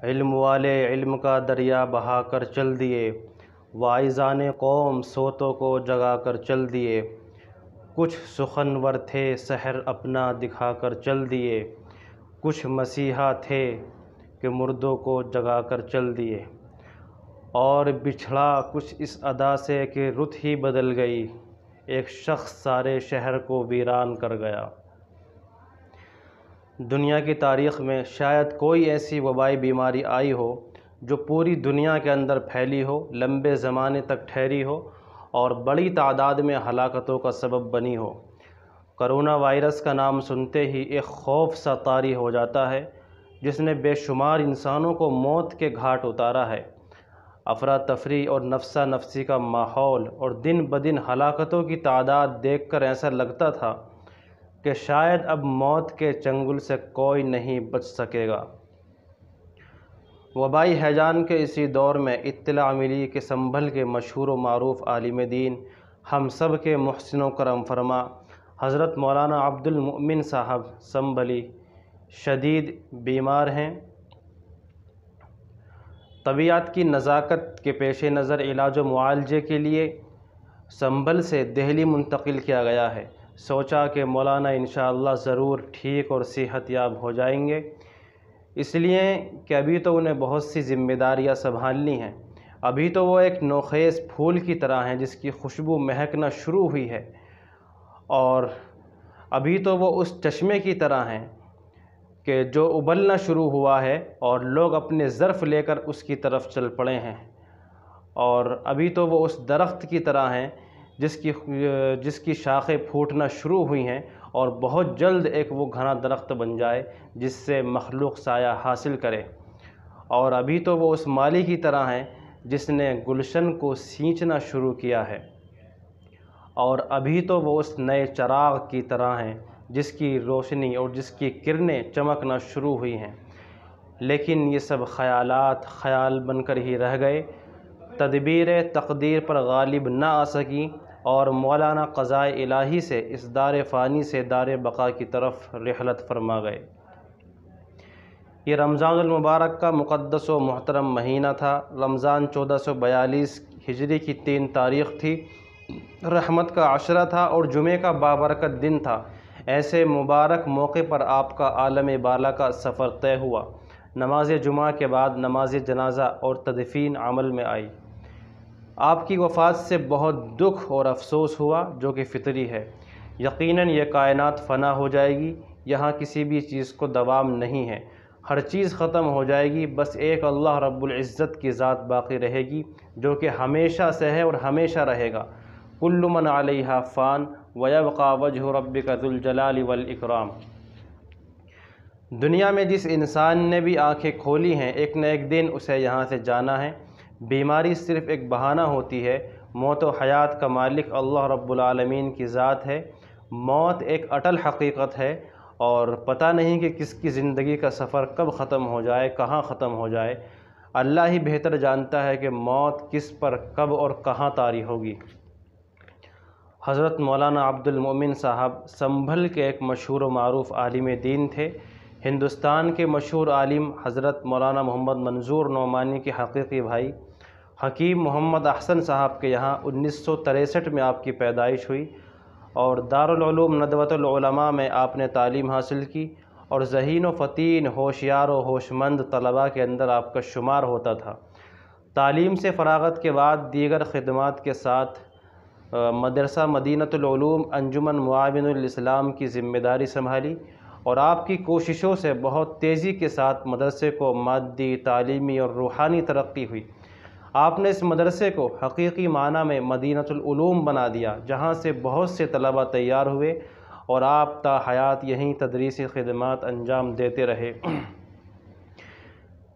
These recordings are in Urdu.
علم والے علم کا دریا بہا کر چل دیے، واعظان قوم سوتوں کو جگا کر چل دیے۔ کچھ سخنور تھے سحر اپنا دکھا کر چل دیے، کچھ مسیحا تھے کہ مردوں کو جگا کر چل دیے۔ اور بچھڑا کچھ اس ادا سے کہ رت ہی بدل گئی، ایک شخص سارے شہر کو ویران کر گیا۔ دنیا کی تاریخ میں شاید کوئی ایسی وبائی بیماری آئی ہو جو پوری دنیا کے اندر پھیلی ہو، لمبے زمانے تک ٹھہری ہو اور بڑی تعداد میں ہلاکتوں کا سبب بنی ہو۔ کرونا وائرس کا نام سنتے ہی ایک خوف سا طاری ہو جاتا ہے جس نے بے شمار انسانوں کو موت کے گھاٹ اتارا ہے۔ افراتفری اور نفسا نفسی کا ماحول اور دن بدن ہلاکتوں کی تعداد دیکھ کر ایسا لگتا تھا کہ شاید اب موت کے چنگل سے کوئی نہیں بچ سکے گا۔ وبائی ہیجان کے اسی دور میں اطلاع ملی کہ سنبھل کے مشہور و معروف عالم دین، ہم سب کے محسن و کرم فرما حضرت مولانا عبد المؤمن صاحب سنبھلی شدید بیمار ہیں۔ طبیعت کی نزاکت کے پیش نظر علاج و معالجے کے لیے سنبھل سے دہلی منتقل کیا گیا ہے۔ سوچا کہ مولانا انشاءاللہ ضرور ٹھیک اور صحت یاب ہو جائیں گے، اس لیے کہ ابھی تو انہیں بہت سی ذمہ داریاں سنبھالنی ہیں۔ ابھی تو وہ ایک نوخیز پھول کی طرح ہیں جس کی خوشبو مہکنا شروع ہوئی ہے، اور ابھی تو وہ اس چشمے کی طرح ہیں کہ جو ابلنا شروع ہوا ہے اور لوگ اپنے ظرف لے کر اس کی طرف چل پڑے ہیں، اور ابھی تو وہ اس درخت کی طرح ہیں جس کی شاخیں پھوٹنا شروع ہوئی ہیں اور بہت جلد ایک وہ گھنا درخت بن جائے جس سے مخلوق سایہ حاصل کرے، اور ابھی تو وہ اس مالی کی طرح ہیں جس نے گلشن کو سینچنا شروع کیا ہے، اور ابھی تو وہ اس نئے چراغ کی طرح ہیں جس کی روشنی اور جس کی کرنیں چمکنا شروع ہوئی ہیں۔ لیکن یہ سب خیالات خیال بن کر ہی رہ گئے، تدبیر تقدیر پر غالب نہ آ سکیں، اور مولانا قضائے الہی سے اس دار فانی سے دار بقا کی طرف رحلت فرما گئے۔ یہ رمضان المبارک کا مقدس و محترم مہینہ تھا۔ رمضان 1442 ہجری کی 3 تاریخ تھی، رحمت کا عشرہ تھا اور جمعے کا بابرکت دن تھا۔ ایسے مبارک موقع پر آپ کا عالم بالا کا سفر طے ہوا۔ نماز جمعہ کے بعد نماز جنازہ اور تدفین عمل میں آئی۔ آپ کی وفات سے بہت دکھ اور افسوس ہوا، جو کہ فطری ہے۔ یقیناً یہ کائنات فنا ہو جائے گی، یہاں کسی بھی چیز کو دوام نہیں ہے، ہر چیز ختم ہو جائے گی، بس ایک اللہ رب العزت کی ذات باقی رہے گی جو کہ ہمیشہ سے ہے اور ہمیشہ رہے گا۔ کل من علیہا فان ویبقى وجہ ربک ذو الجلال والاکرام۔ دنیا میں جس انسان نے بھی آنکھیں کھولی ہیں، ایک نہ ایک دن اسے یہاں سے جانا ہے۔ بیماری صرف ایک بہانہ ہوتی ہے، موت و حیات کا مالک اللہ رب العالمین کی ذات ہے۔ موت ایک اٹل حقیقت ہے، اور پتہ نہیں کہ کس کی زندگی کا سفر کب ختم ہو جائے، کہاں ختم ہو جائے۔ اللہ ہی بہتر جانتا ہے کہ موت کس پر کب اور کہاں طاری ہوگی۔ حضرت مولانا عبد المؤمن صاحب سنبھل کے ایک مشہور و معروف عالم دین تھے۔ ہندوستان کے مشہور عالم حضرت مولانا محمد منظور نعمانی کے حقیقی بھائی حکیم محمد احسن صاحب کے یہاں 1963 میں آپ کی پیدائش ہوئی، اور دارالعلوم ندوۃ العلماء میں آپ نے تعلیم حاصل کی، اور ذہین و فطین ہوشیار و ہوشمند طلباء کے اندر آپ کا شمار ہوتا تھا۔ تعلیم سے فراغت کے بعد دیگر خدمات کے ساتھ مدرسہ مدینۃ العلوم انجمن معاون الاسلام کی ذمہ داری سنبھالی، اور آپ کی کوششوں سے بہت تیزی کے ساتھ مدرسے کو مادی، تعلیمی اور روحانی ترقی ہوئی۔ آپ نے اس مدرسے کو حقیقی معنی میں مدینۃ العلوم بنا دیا، جہاں سے بہت سے طلباء تیار ہوئے، اور آپ تا حیات یہیں تدریسی خدمات انجام دیتے رہے۔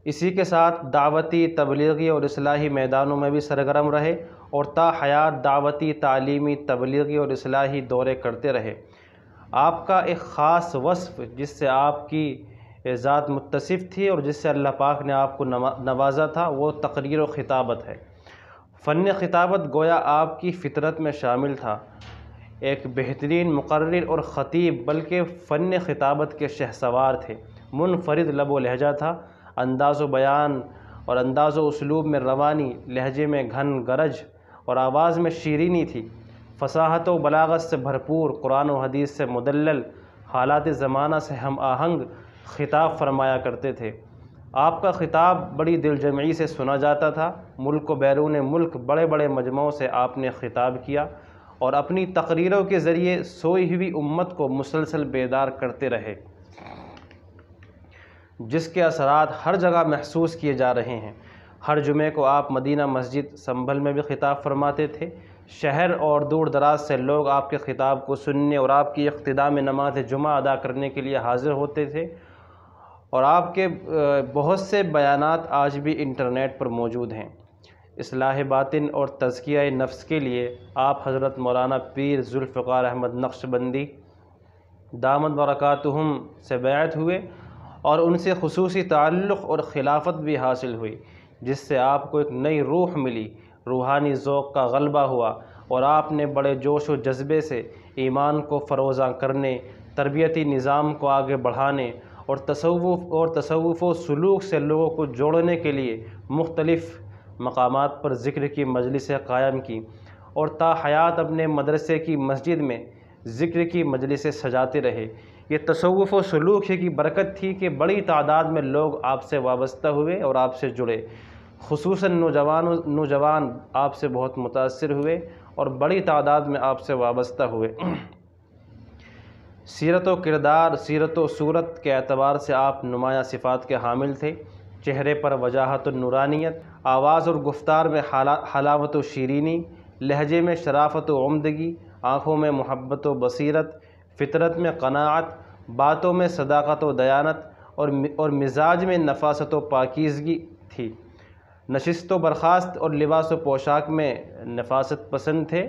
اسی کے ساتھ دعوتی، تبلیغی اور اصلاحی میدانوں میں بھی سرگرم رہے، اور تا حیات دعوتی، تعلیمی، تبلیغی اور اصلاحی دورے کرتے رہے۔ آپ کا ایک خاص وصف جس سے آپ کی ذات متصف تھی اور جس سے اللہ پاک نے آپ کو نوازا تھا، وہ تقریر و خطابت ہے۔ فن خطابت گویا آپ کی فطرت میں شامل تھا۔ ایک بہترین مقرر اور خطیب، بلکہ فن خطابت کے شہسوار تھے۔ منفرد لب و لہجہ تھا، انداز و بیان اور انداز و اسلوب میں روانی، لہجے میں گھن گرج اور آواز میں شیرینی تھی۔ فصاحت و بلاغت سے بھرپور، قرآن و حدیث سے مدلل، حالات زمانہ سے ہم آہنگ خطاب فرمایا کرتے تھے۔ آپ کا خطاب بڑی دل جمعی سے سنا جاتا تھا۔ ملک و بیرون ملک بڑے بڑے مجمعوں سے آپ نے خطاب کیا اور اپنی تقریروں کے ذریعے سوئی ہوئی امت کو مسلسل بیدار کرتے رہے، جس کے اثرات ہر جگہ محسوس کیے جا رہے ہیں۔ ہر جمعے کو آپ مدینہ مسجد سنبھل میں بھی خطاب فرماتے تھے۔ شہر اور دور دراز سے لوگ آپ کے خطاب کو سننے اور آپ کی اقتداء میں نماز جمعہ ادا کرنے کے لیے حاضر ہوتے تھے، اور آپ کے بہت سے بیانات آج بھی انٹرنیٹ پر موجود ہیں۔ اصلاح باطن اور تزکیہ نفس کے لیے آپ حضرت مولانا پیر ذوالفقار احمد نقشبندی دامت برکاتہم سے بیعت ہوئے اور ان سے خصوصی تعلق اور خلافت بھی حاصل ہوئی، جس سے آپ کو ایک نئی روح ملی، روحانی ذوق کا غلبہ ہوا، اور آپ نے بڑے جوش و جذبے سے ایمان کو فروزاں کرنے، تربیتی نظام کو آگے بڑھانے اور تصوف و سلوک سے لوگوں کو جوڑنے کے لیے مختلف مقامات پر ذکر کی مجلسیں قائم کی، اور تا حیات اپنے مدرسے کی مسجد میں ذکر کی مجلسیں سجاتے رہے۔ یہ تصوف و سلوک کی برکت تھی کہ بڑی تعداد میں لوگ آپ سے وابستہ ہوئے اور آپ سے جڑے، خصوصاً نوجوان آپ سے بہت متاثر ہوئے اور بڑی تعداد میں آپ سے وابستہ ہوئے۔ سیرت و کردار، سیرت و صورت کے اعتبار سے آپ نمایاں صفات کے حامل تھے۔ چہرے پر وجاہت و نورانیت، آواز اور گفتار میں حلاوت و شیرینی، لہجے میں شرافت و عمدگی، آنکھوں میں محبت و بصیرت، فطرت میں قناعت، باتوں میں صداقت و دیانت، اور مزاج میں نفاست و پاکیزگی تھی۔ نشست و برخاست اور لباس و پوشاک میں نفاست پسند تھے،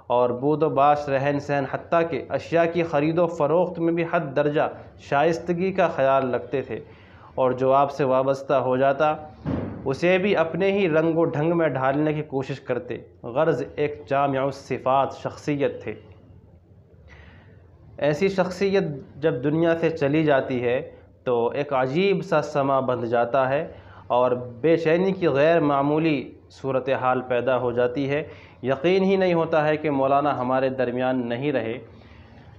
اور بود و باش، رہن سہن، حتیٰ کہ اشیاء کی خرید و فروخت میں بھی حد درجہ شائستگی کا خیال رکھتے تھے، اور جو آپ سے وابستہ ہو جاتا اسے بھی اپنے ہی رنگ و ڈھنگ میں ڈھالنے کی کوشش کرتے۔ غرض ایک جامع الصفات شخصیت تھے۔ ایسی شخصیت جب دنیا سے چلی جاتی ہے تو ایک عجیب سا سما بندھ جاتا ہے اور بے چینی کی غیر معمولی صورتحال پیدا ہو جاتی ہے۔ یقین ہی نہیں ہوتا ہے کہ مولانا ہمارے درمیان نہیں رہے۔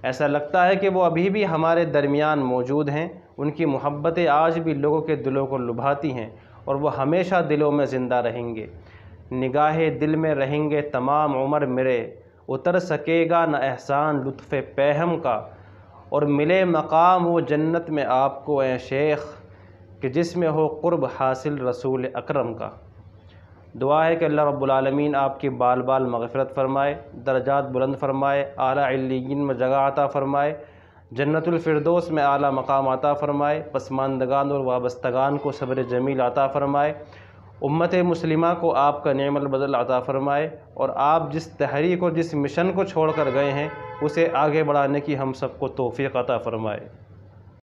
ایسا لگتا ہے کہ وہ ابھی بھی ہمارے درمیان موجود ہیں۔ ان کی محبتیں آج بھی لوگوں کے دلوں کو لبھاتی ہیں، اور وہ ہمیشہ دلوں میں زندہ رہیں گے۔ نگاہ دل میں رہیں گے تمام عمر میرے، اتر سکے گا نہ احسان لطف پیہم کا، اور ملے مقام وہ جنت میں آپ کو اے شیخ، کہ جس میں ہو قرب حاصل رسول اکرم کا۔ دعا ہے کہ اللہ رب العالمین آپ کی بال بال مغفرت فرمائے، درجات بلند فرمائے، اعلیٰ علیین میں جگہ عطا فرمائے، جنت الفردوس میں اعلیٰ مقام عطا فرمائے، پسماندگان اور وابستگان کو صبر جمیل عطا فرمائے، امت مسلمہ کو آپ کا نعم البدل عطا فرمائے، اور آپ جس تحریک اور جس مشن کو چھوڑ کر گئے ہیں اسے آگے بڑھانے کی ہم سب کو توفیق عطا فرمائے۔